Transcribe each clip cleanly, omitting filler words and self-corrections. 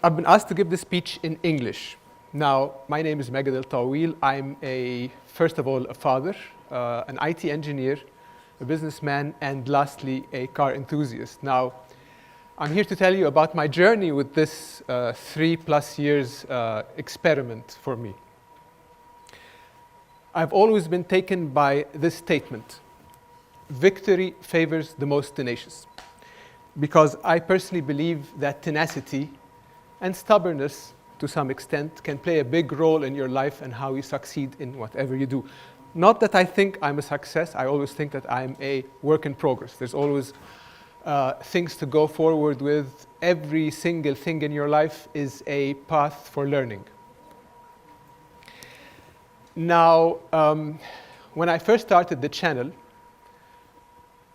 I've been asked to give this speech in English. Now, my name is Maged El-Tawil. I'm first of all, a father, an IT engineer, a businessman, and lastly, a car enthusiast. Now, I'm here to tell you about my journey with this 3+ years experiment for me. I've always been taken by this statement: victory favors the most tenacious. Because I personally believe that tenacity and stubbornness, to some extent, can play a big role in your life and how you succeed in whatever you do. Not that I think I'm a success. I always think that I'm a work in progress. There's always things to go forward with. Every single thing in your life is a path for learning. Now, when I first started the channel,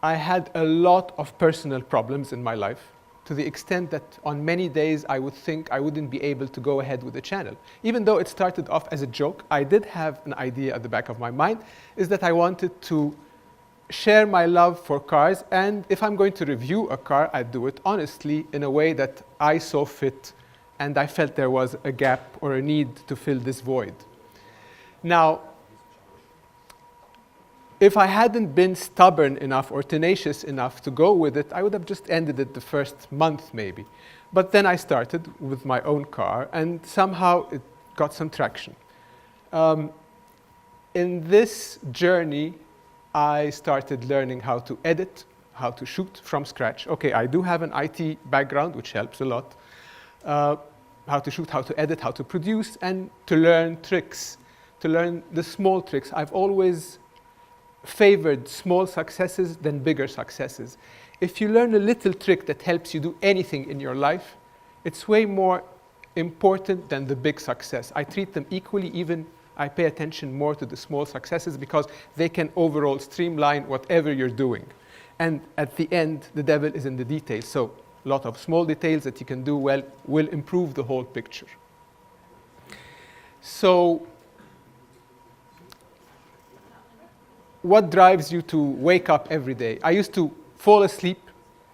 I had a lot of personal problems in my life, to the extent that on many days I would think I wouldn't be able to go ahead with the channel. Even though it started off as a joke, I did have an idea at the back of my mind, is that I wanted to share my love for cars, and if I'm going to review a car, I'd do it honestly in a way that I saw fit, and I felt there was a gap or a need to fill this void. Now, if I hadn't been stubborn enough or tenacious enough to go with it, I would have just ended it the first month maybe. But then I started with my own car, and somehow it got some traction. In this journey, I started learning how to edit, how to shoot from scratch. Okay, I do have an IT background, which helps a lot. How to shoot, how to edit, how to produce, and to learn tricks, to learn the small tricks. I've always favored small successes than bigger successes. If you learn a little trick that helps you do anything in your life, it's way more important than the big success. I treat them equally, even I pay attention more to the small successes because they can overall streamline whatever you're doing. And at the end, the devil is in the details. So a lot of small details that you can do well will improve the whole picture. So what drives you to wake up every day? I used to fall asleep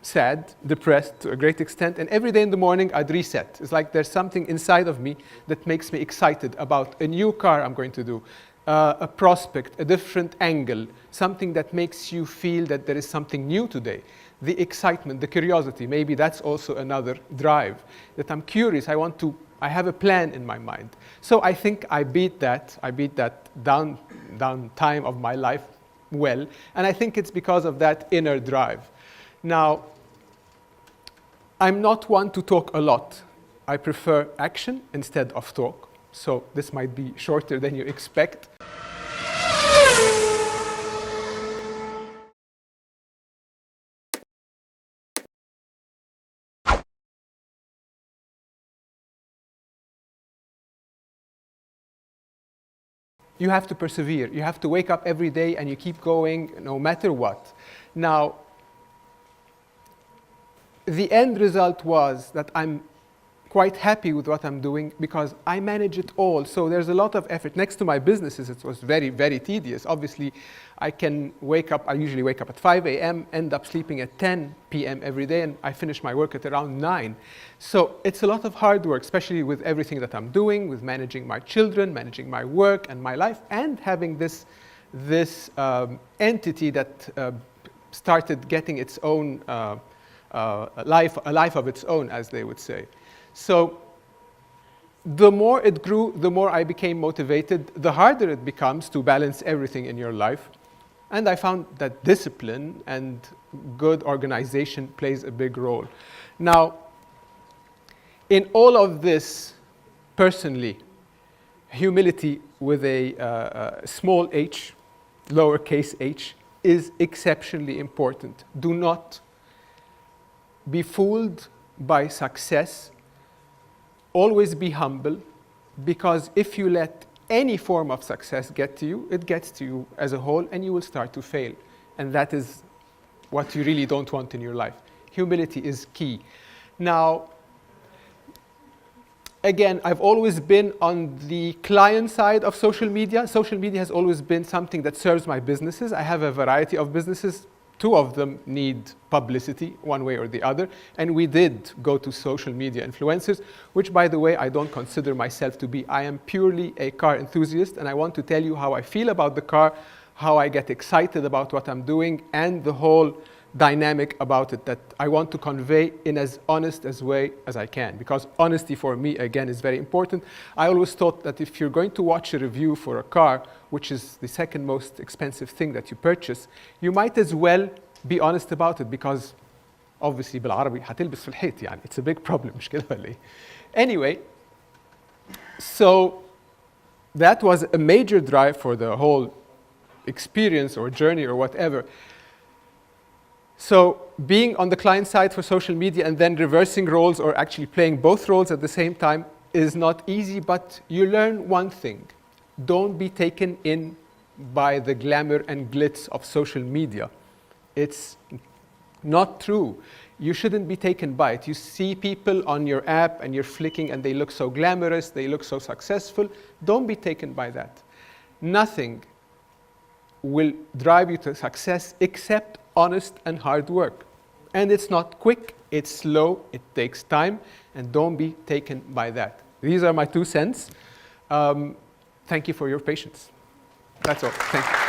sad, depressed to a great extent, and every day in the morning I'd reset. It's like there's something inside of me that makes me excited about a new car I'm going to do, a prospect, a different angle, something that makes you feel that there is something new today. The excitement, the curiosity, maybe that's also another drive, that I'm curious, I have a plan in my mind. So I think I beat that down time of my life well, and I think it's because of that inner drive. Now, I'm not one to talk a lot. I prefer action instead of talk, so this might be shorter than you expect. You have to persevere. You have to wake up every day and you keep going no matter what. Now, the end result was that I'm quite happy with what I'm doing because I manage it all. So there's a lot of effort. Next to my businesses, it was very, very tedious. Obviously, I usually wake up at 5 a.m., end up sleeping at 10 p.m. every day, and I finish my work at around 9. So it's a lot of hard work, especially with everything that I'm doing, with managing my children, managing my work and my life, and having this entity that started getting its own a life of its own, as they would say. So the more it grew, the more I became motivated, the harder it becomes to balance everything in your life. And I found that discipline and good organization plays a big role. Now, in all of this, personally, humility with a small h, lowercase h, is exceptionally important. Do not be fooled by success. Always be humble, because if you let any form of success get to you, it gets to you as a whole, and you will start to fail. And that is what you really don't want in your life. Humility is key. Now, again, I've always been on the client side of social media. Social media has always been something that serves my businesses. I have a variety of businesses. two of them need publicity one way or the other. And we did go to social media influencers, which, by the way, I don't consider myself to be. I am purely a car enthusiast, and I want to tell you how I feel about the car, how I get excited about what I'm doing, and the whole dynamic about it that I want to convey in as honest a way as I can, because honesty for me, again, is very important. I always thought that if you're going to watch a review for a car, which is the second most expensive thing that you purchase, you might as well be honest about it, because obviously بالعربي هتلبس في الحيط يعني. It's a big problem, مش كده ولا إيه? Anyway, so that was a major drive for the whole experience or journey or whatever. So being on the client side for social media and then reversing roles or actually playing both roles at the same time is not easy, but you learn one thing. Don't be taken in by the glamour and glitz of social media. It's not true. You shouldn't be taken by it. You see people on your app and you're flicking and they look so glamorous, they look so successful. Don't be taken by that. Nothing will drive you to success except honest and hard work. And it's not quick, it's slow, it takes time, and don't be taken by that. These are my 2 cents. Thank you for your patience. That's all. Thank you.